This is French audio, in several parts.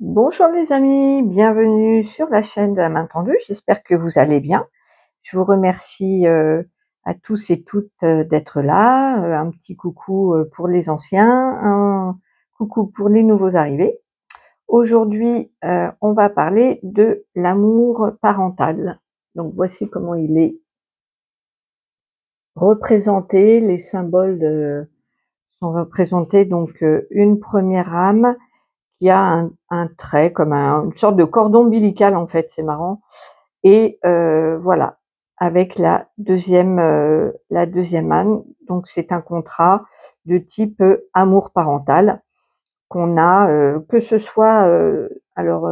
Bonjour les amis, bienvenue sur la chaîne de la main tendue, j'espère que vous allez bien. Je vous remercie à tous et toutes d'être là, un petit coucou pour les anciens, un coucou pour les nouveaux arrivés. Aujourd'hui, on va parler de l'amour parental. Donc voici comment il est représenté, les symboles sont représentés, donc une première âme qui a un trait comme une sorte de cordon ombilical en fait, c'est marrant. Et voilà, avec la deuxième âme, donc c'est un contrat de type amour parental qu'on a, que ce soit, alors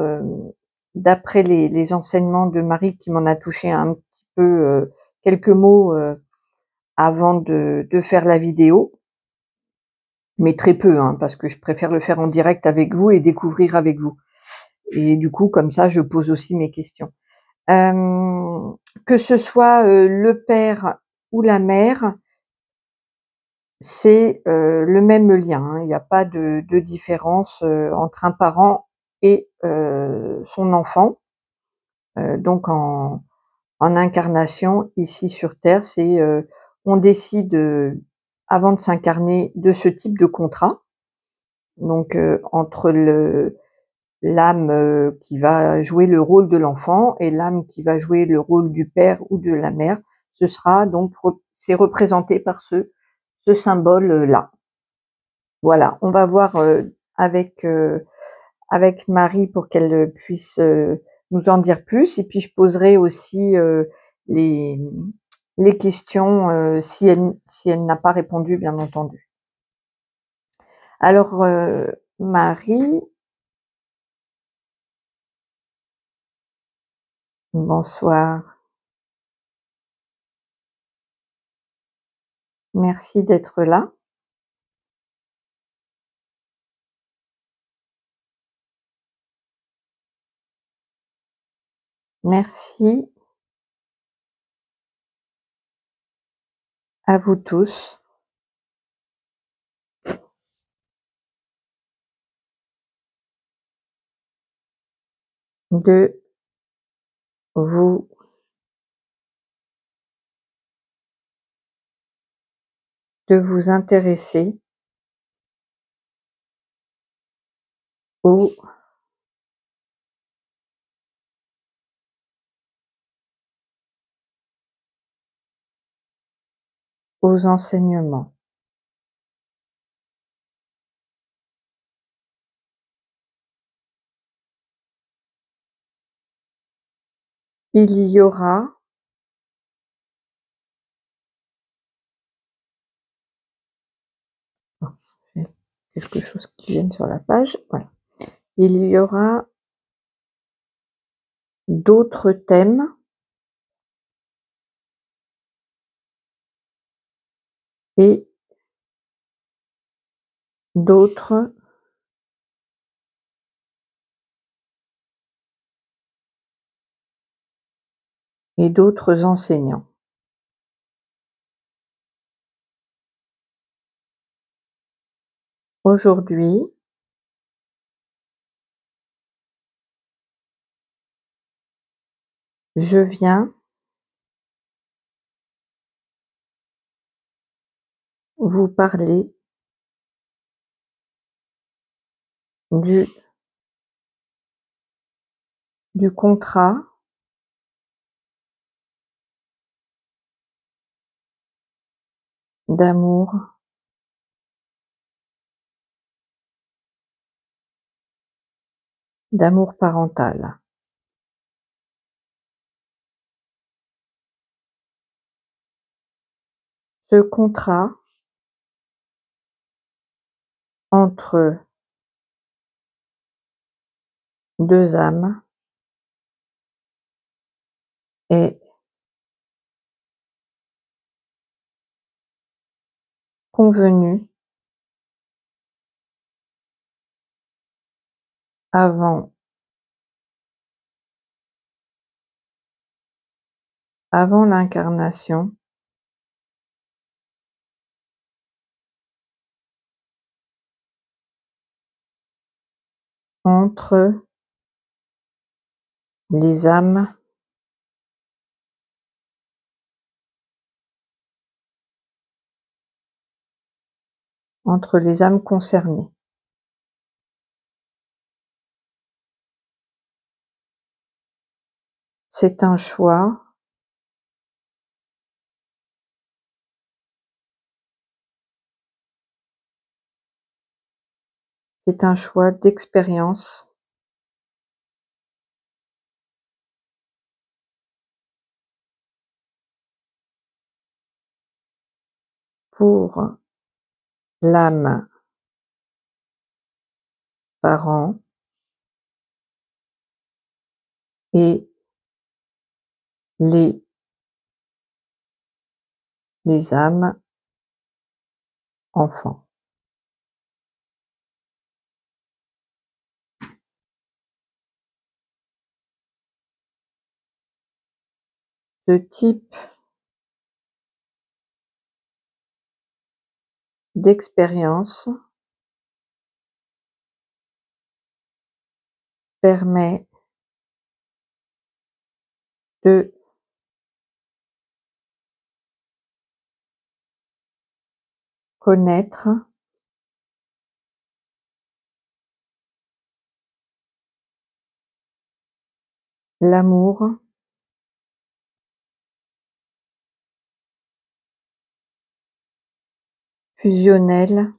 d'après les enseignements de Marie qui m'en a touché un petit peu, quelques mots avant de faire la vidéo, mais très peu, hein, parce que je préfère le faire en direct avec vous et découvrir avec vous. Et du coup, comme ça, je pose aussi mes questions. Que ce soit le père ou la mère, c'est le même lien, hein. Il n'y a pas de différence entre un parent et son enfant. Donc en incarnation, ici sur Terre, c'est on décide avant de s'incarner de ce type de contrat. Donc entre l'âme qui va jouer le rôle de l'enfant et l'âme qui va jouer le rôle du père ou de la mère. Ce sera donc, c'est représenté par ce symbole-là. Voilà, on va voir avec Marie pour qu'elle puisse nous en dire plus, et puis je poserai aussi les, les questions si elle n'a pas répondu, bien entendu. Alors, Marie, bonsoir. Merci d'être là. Merci à vous tous de vous intéresser aux enseignements. Il y aura quelque chose qui gêne sur la page. Voilà. Il y aura d'autres thèmes et d'autres enseignants. Aujourd'hui, je viens vous parler du contrat d'amour parental. Ce contrat entre deux âmes est convenu avant l'incarnation entre les âmes concernées. C'est un choix d'expérience pour l'âme parent et les âmes enfants. Ce type d'expérience permet de connaître l'amour fusionnel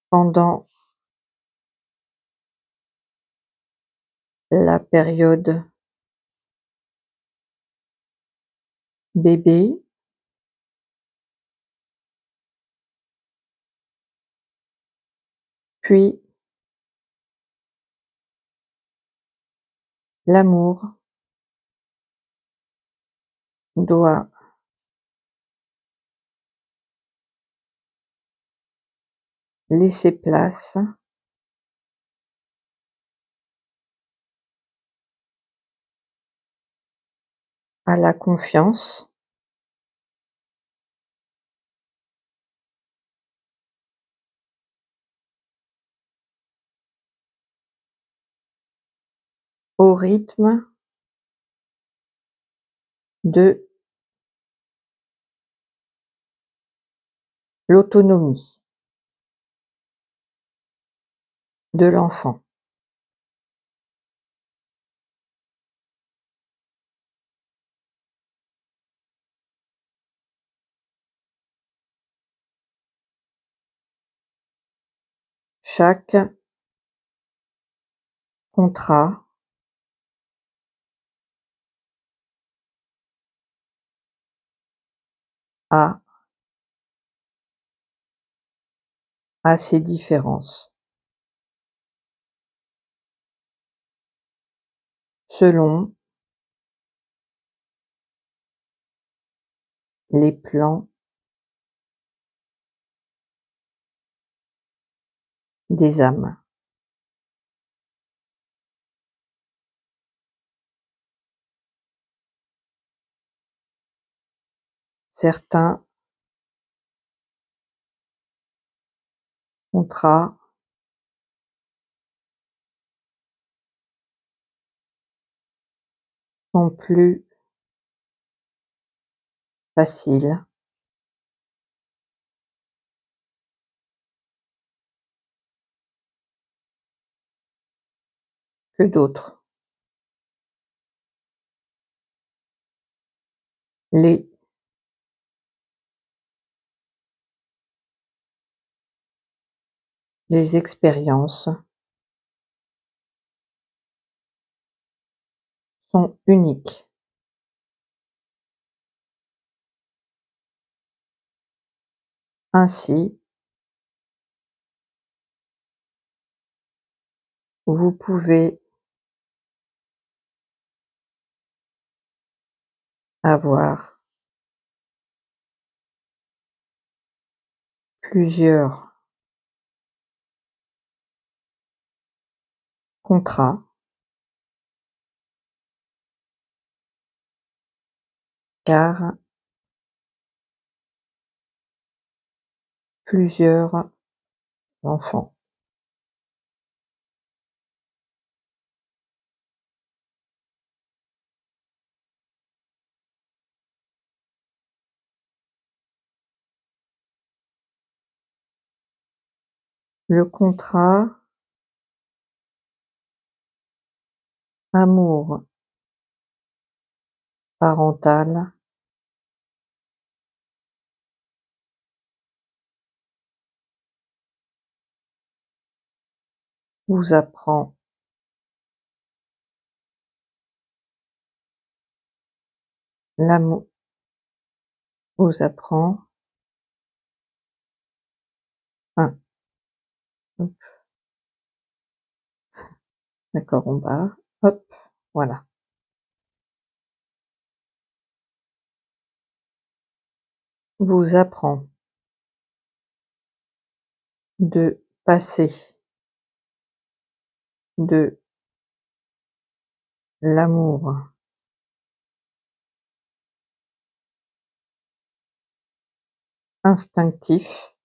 pendant la période bébé, puis l'amour doit laisser place à la confiance, au rythme de l'autonomie de l'enfant. Chaque contrat a ses différences selon les plans des âmes. Certains contrats sont plus faciles que d'autres. Les expériences sont uniques. Ainsi, vous pouvez avoir plusieurs contrats car plusieurs enfants. Le contrat, amour parental, vous apprend l'amour, vous apprend, enfin, hop, d'accord, on barre, hop, voilà. Vous apprend de passer de l'amour instinctif,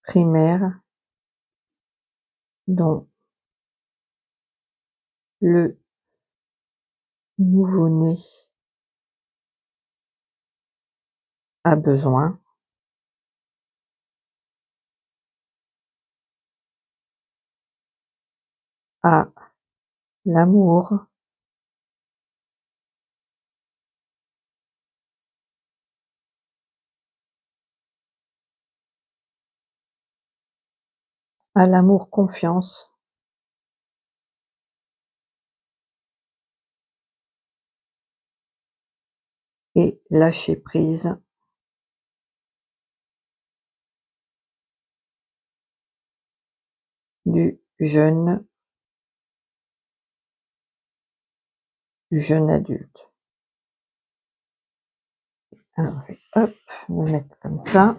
primaire, dont le nouveau-né a besoin, à l'amour confiance et lâcher prise du jeune adulte. Alors, hop, on va mettre comme ça.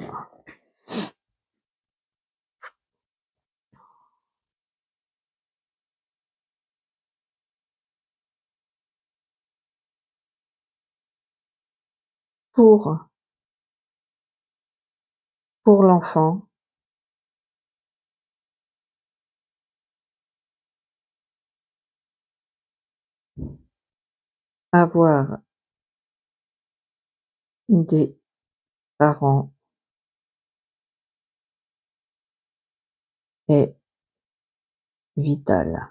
Pour l'enfant, avoir des parents est vital.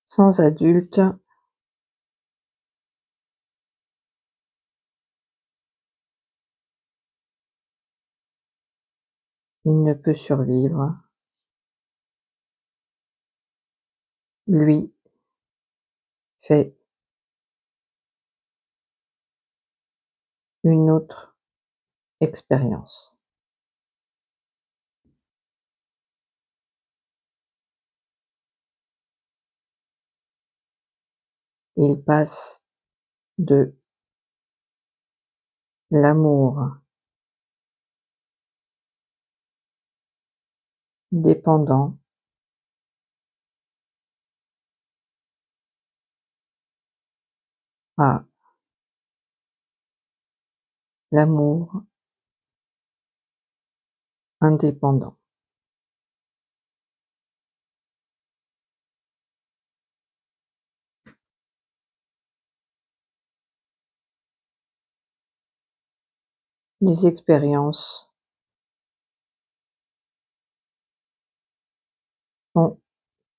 Sans adulte, il ne peut survivre. Lui fait une autre expérience. Il passe de l'amour dépendant à l'amour indépendant. Les expériences sont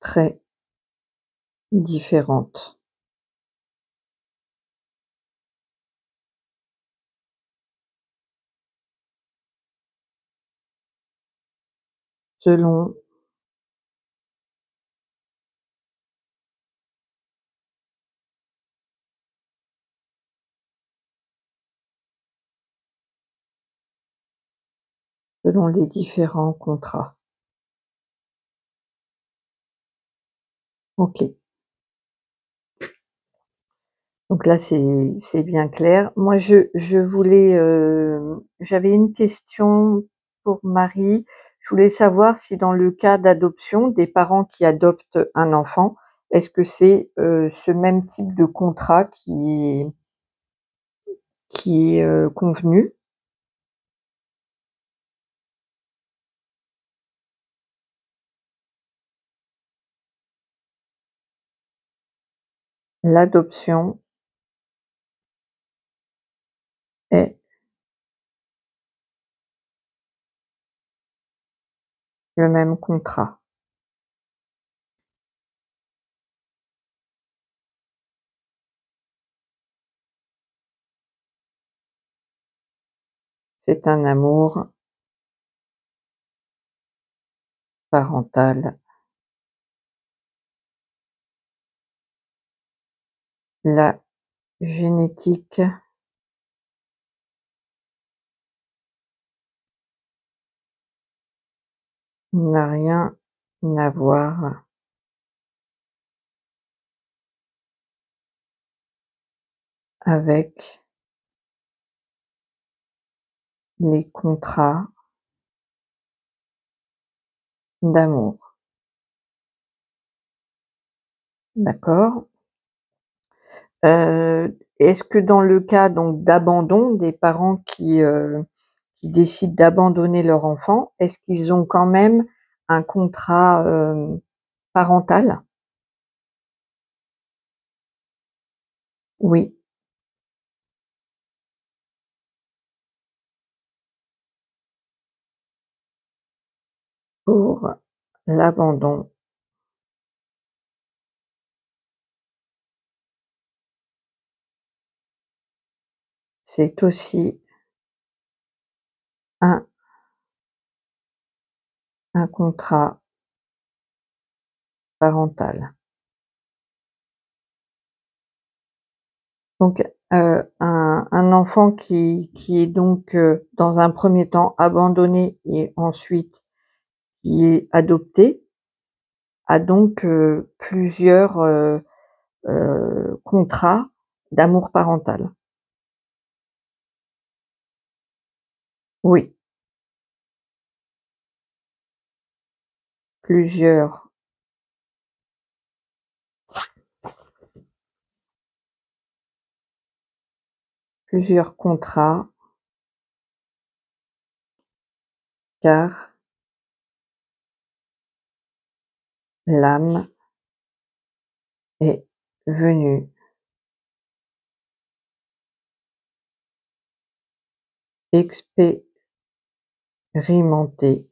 très différentes selon les différents contrats. OK. Donc là, c'est bien clair. Moi, je voulais, j'avais une question pour Marie. Je voulais savoir si dans le cas d'adoption, des parents qui adoptent un enfant, est-ce que c'est, ce même type de contrat qui est convenu? L'adoption est le même contrat. C'est un amour parental. La génétique n'a rien à voir avec les contrats d'amour. D'accord? Est-ce que dans le cas donc d'abandon, des parents qui décident d'abandonner leur enfant, est-ce qu'ils ont quand même un contrat, parental? Oui, pour l'abandon, c'est aussi un un contrat parental. Donc, un enfant qui est donc, dans un premier temps abandonné et ensuite qui est adopté, a donc, plusieurs, contrats d'amour parental. Oui, plusieurs plusieurs contrats, car l'âme est venue expérimenter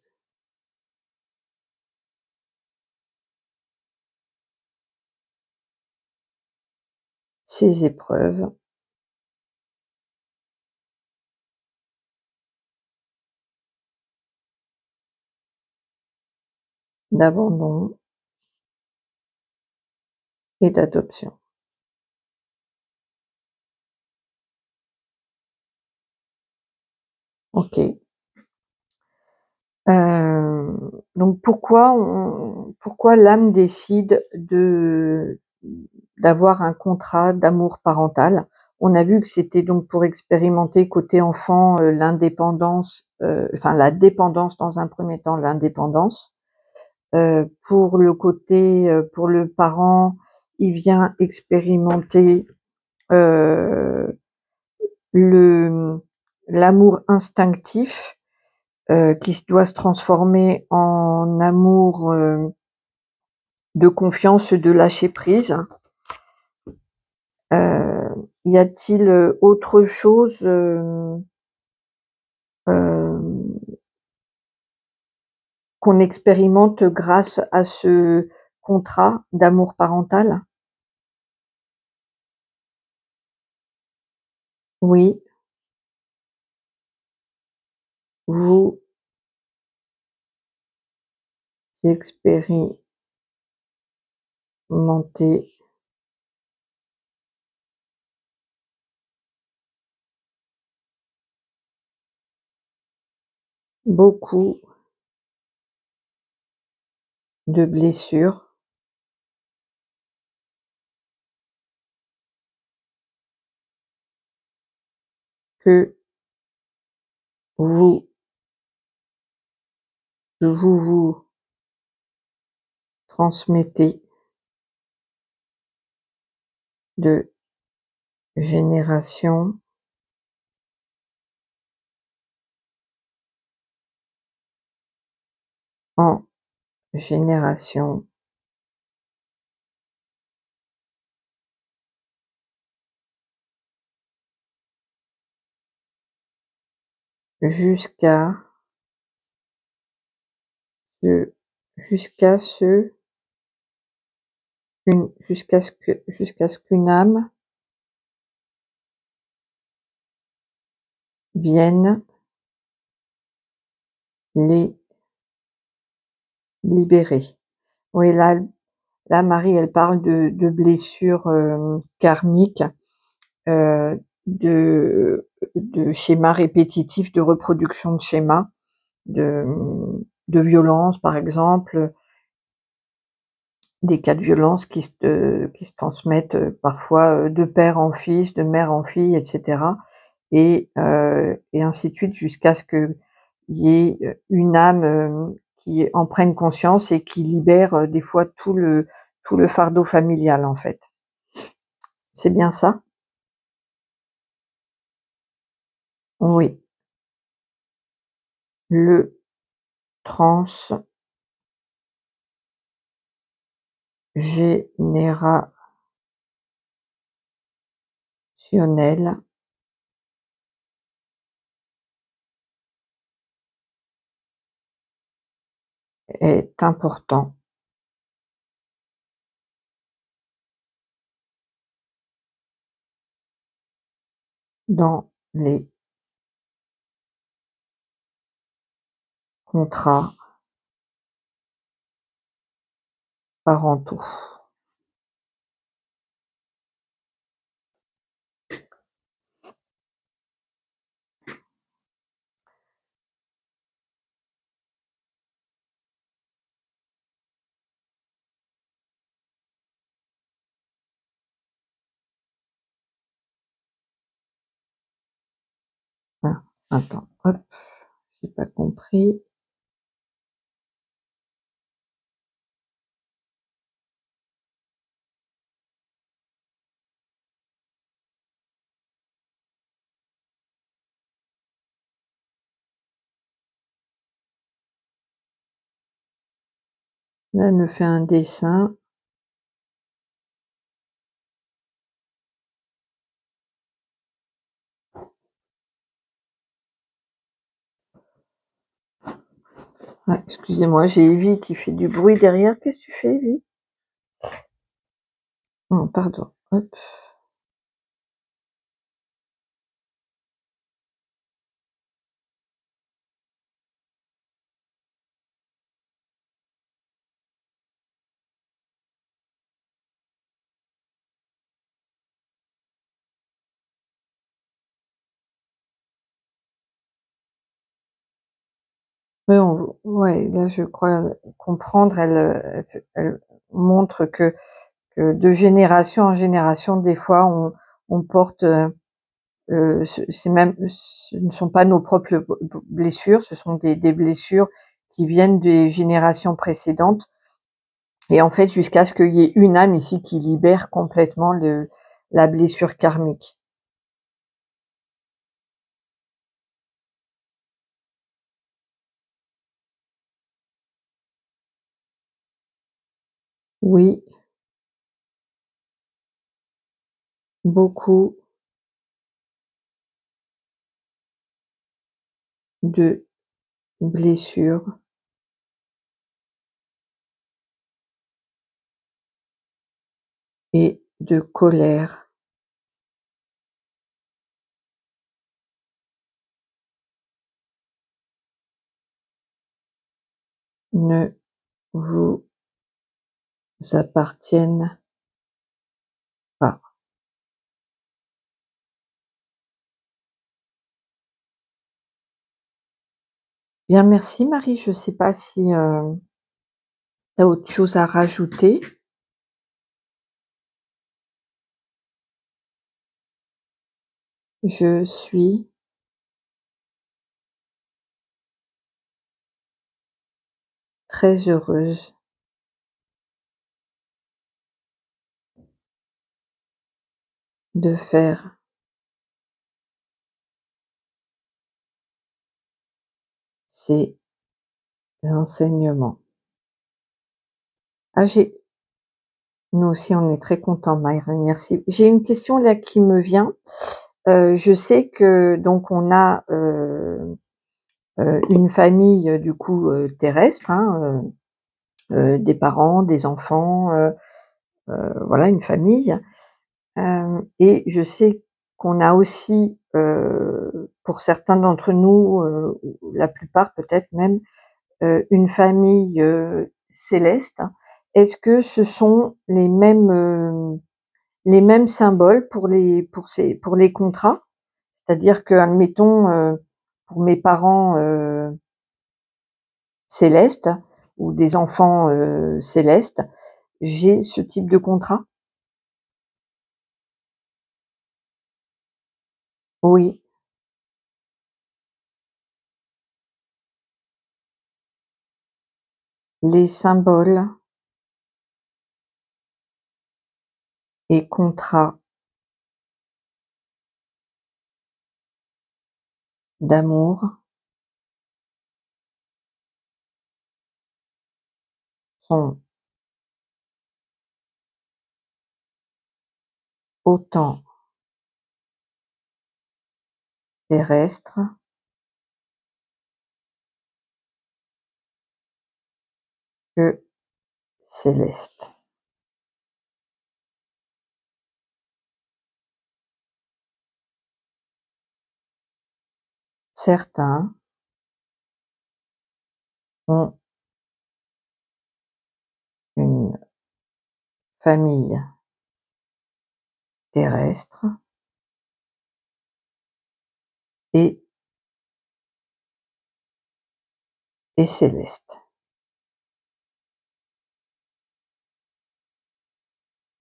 ces épreuves d'abandon et d'adoption. OK. Donc pourquoi l'âme décide de d'avoir un contrat d'amour parental? On a vu que c'était donc pour expérimenter côté enfant, l'indépendance, enfin la dépendance dans un premier temps, l'indépendance. Pour le côté, pour le parent, il vient expérimenter, heu, le l'amour instinctif, qui doit se transformer en amour, de confiance, de lâcher prise. Y a-t-il, autre chose, hem, qu'on expérimente grâce à ce contrat d'amour parental? Oui, vous expérimentez beaucoup de blessures que vous vous transmettez de génération en génération jusqu'à ce jusqu'à ce jusqu'à ce qu'une âme vienne les libérer. Oui, là Marie, elle parle de blessures, karmiques, heu, de schémas répétitifs, de reproduction de schémas, de, de violence par exemple, des cas de violence qui se transmettent, parfois, de père en fils, de mère en fille et cetera et ainsi de suite jusqu'à ce qu'il y ait, une âme, qui en prenne conscience et qui libère, des fois tout le fardeau familial, en fait. C'est bien ça? Oui. Le transgénérationnel est important dans les contrats parentaux. Ah, attends, hop, j'ai pas compris. Là, elle me fait un dessin. Ah, excusez-moi, j'ai Evie qui fait du bruit derrière. Qu'est-ce que tu fais, Evie? Oh, pardon. Hop. Ouais, ouais, là, je crois comprendre. Elle montre que de génération en génération, des fois, on porte, c'est même, ce ne sont pas nos propres blessures, ce sont des blessures qui viennent des générations précédentes. Et en fait, jusqu'à ce qu'il y ait une âme ici qui libère complètement la blessure karmique. Oui, beaucoup de blessures et de colère ne vous appartiennent pas. Bien, merci Marie. Je ne sais pas si tu as autre chose à rajouter. Je suis très heureuse de faire ces enseignements. Ah, nous aussi, on est très contents, Myri, merci. J'ai une question là qui me vient. Je sais que donc on a, une famille, du coup, terrestre, hein, des parents, des enfants, voilà, une famille. Et je sais qu'on a aussi, pour certains d'entre nous, ou la plupart peut-être même, une famille, céleste. Est-ce que ce sont les mêmes symboles pour les contrats? C'est-à-dire qu'admettons, pour mes parents, célestes ou des enfants, célestes, j'ai ce type de contrat? Oui, les symboles et contrats d'amour sont autant terrestres que célestes. Certains ont une famille terrestre et céleste.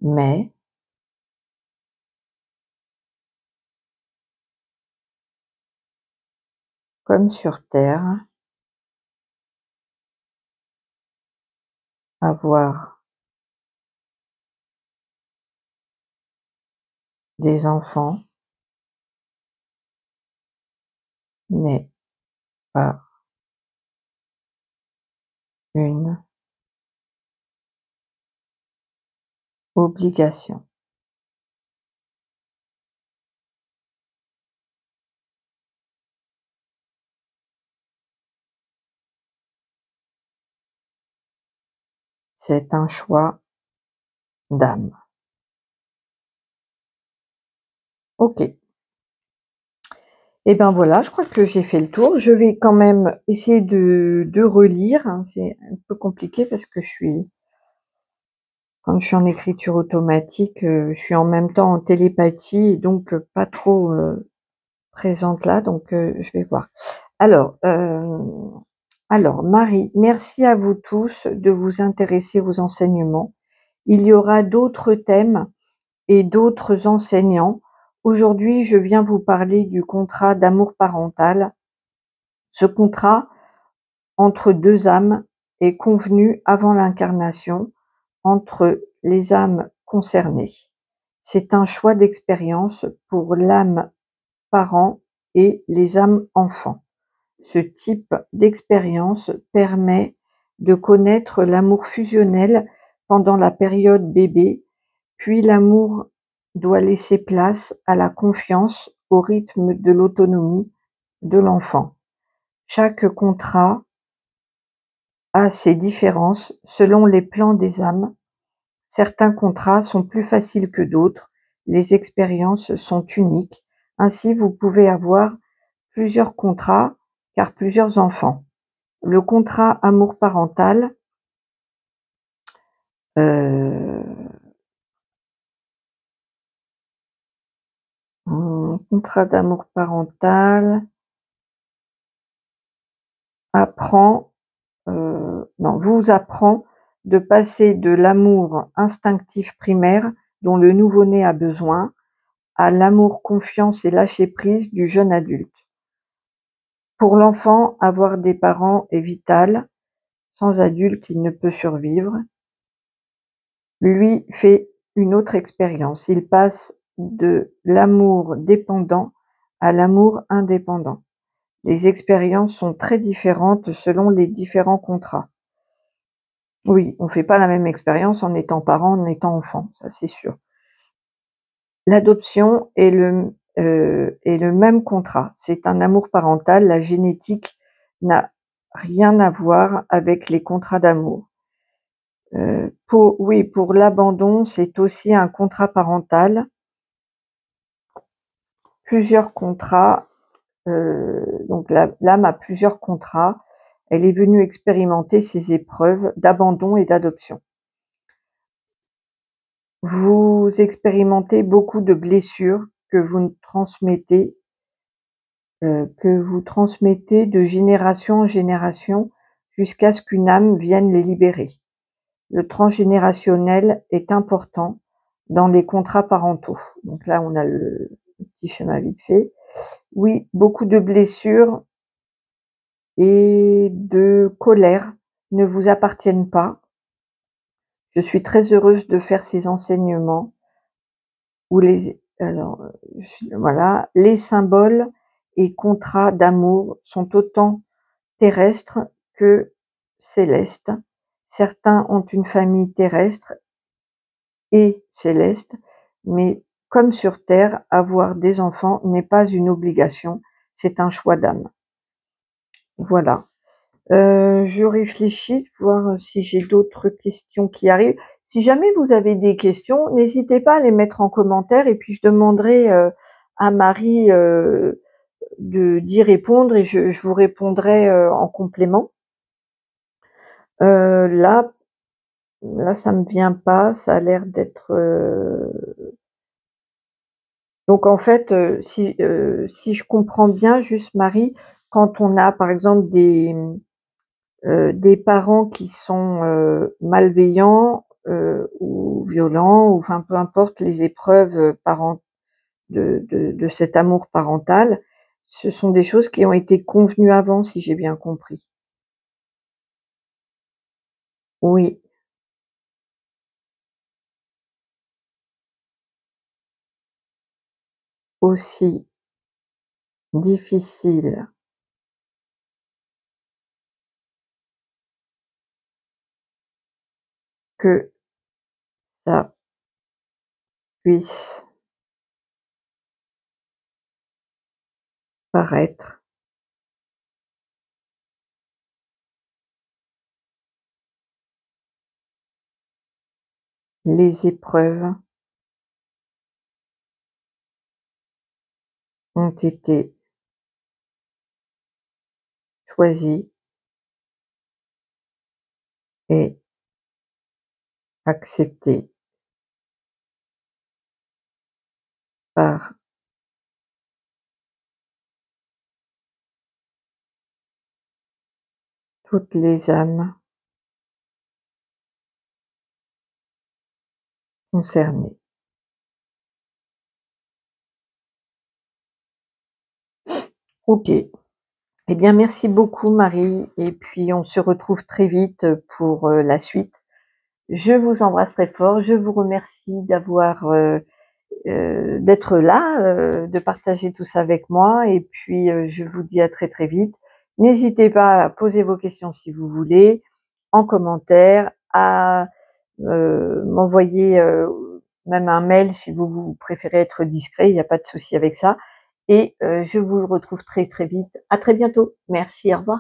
Mais, comme sur terre, avoir des enfants n'est pas une obligation. C'est un choix d'âme. OK. Et ben voilà, je crois que j'ai fait le tour. Je vais quand même essayer de relire, hein. C'est un peu compliqué parce que quand je suis en écriture automatique, je suis en même temps en télépathie et donc pas trop, présente là, donc je vais voir. Alors, Marie, merci à vous tous de vous intéresser aux enseignements. Il y aura d'autres thèmes et d'autres enseignants. Aujourd'hui, je viens vous parler du contrat d'amour parental. Ce contrat entre 2 âmes est convenu avant l'incarnation entre les âmes concernées. C'est un choix d'expérience pour l'âme parent et les âmes enfants. Ce type d'expérience permet de connaître l'amour fusionnel pendant la période bébé, puis l'amour doit laisser place à la confiance au rythme de l'autonomie de l'enfant. Chaque contrat a ses différences selon les plans des âmes. Certains contrats sont plus faciles que d'autres, les expériences sont uniques. Ainsi, vous pouvez avoir plusieurs contrats car plusieurs enfants. Le contrat amour parental, contrat d'amour parental apprend, non, vous apprend de passer de l'amour instinctif primaire dont le nouveau-né a besoin à l'amour, confiance et lâcher prise du jeune adulte. Pour l'enfant, avoir des parents est vital. Sans adulte, il ne peut survivre. Lui fait une autre expérience. Il passe de l'amour dépendant à l'amour indépendant. Les expériences sont très différentes selon les différents contrats. Oui, on fait pas la même expérience en étant parent, en étant enfant, ça c'est sûr. L'adoption est le même contrat. C'est un amour parental. La génétique n'a rien à voir avec les contrats d'amour. Pour l'abandon, c'est aussi un contrat parental. Plusieurs contrats, donc l'âme a plusieurs contrats. Elle est venue expérimenter ces épreuves d'abandon et d'adoption. Vous expérimentez beaucoup de blessures que vous transmettez de génération en génération jusqu'à ce qu'une âme vienne les libérer. Le transgénérationnel est important dans les contrats parentaux. Donc là, on a le petit schéma vite fait. Oui, beaucoup de blessures et de colère ne vous appartiennent pas. Je suis très heureuse de faire ces enseignements où voilà, les symboles et contrats d'amour sont autant terrestres que célestes. Certains ont une famille terrestre et céleste, mais comme sur Terre, avoir des enfants n'est pas une obligation, c'est un choix d'âme. Voilà. Je réfléchis, voir si j'ai d'autres questions qui arrivent. Si jamais vous avez des questions, n'hésitez pas à les mettre en commentaire et puis je demanderai à Marie d'y répondre et je vous répondrai en complément. Là, ça me vient pas, ça a l'air d'être... Donc en fait, si je comprends bien, juste Marie, quand on a par exemple des parents qui sont malveillants ou violents, ou enfin peu importe les épreuves de cet amour parental, ce sont des choses qui ont été convenues avant, si j'ai bien compris. Oui, aussi difficile que ça puisse paraître, les épreuves ont été choisies et acceptées par toutes les âmes concernées. Ok. Eh bien, merci beaucoup Marie, et puis on se retrouve très vite pour la suite. Je vous embrasse très fort, je vous remercie d'être là, de partager tout ça avec moi, et puis je vous dis à très très vite. N'hésitez pas à poser vos questions si vous voulez, en commentaire, à m'envoyer même un mail si vous préférez être discret, il n'y a pas de souci avec ça. Et je vous retrouve très très vite. À très bientôt. Merci, au revoir.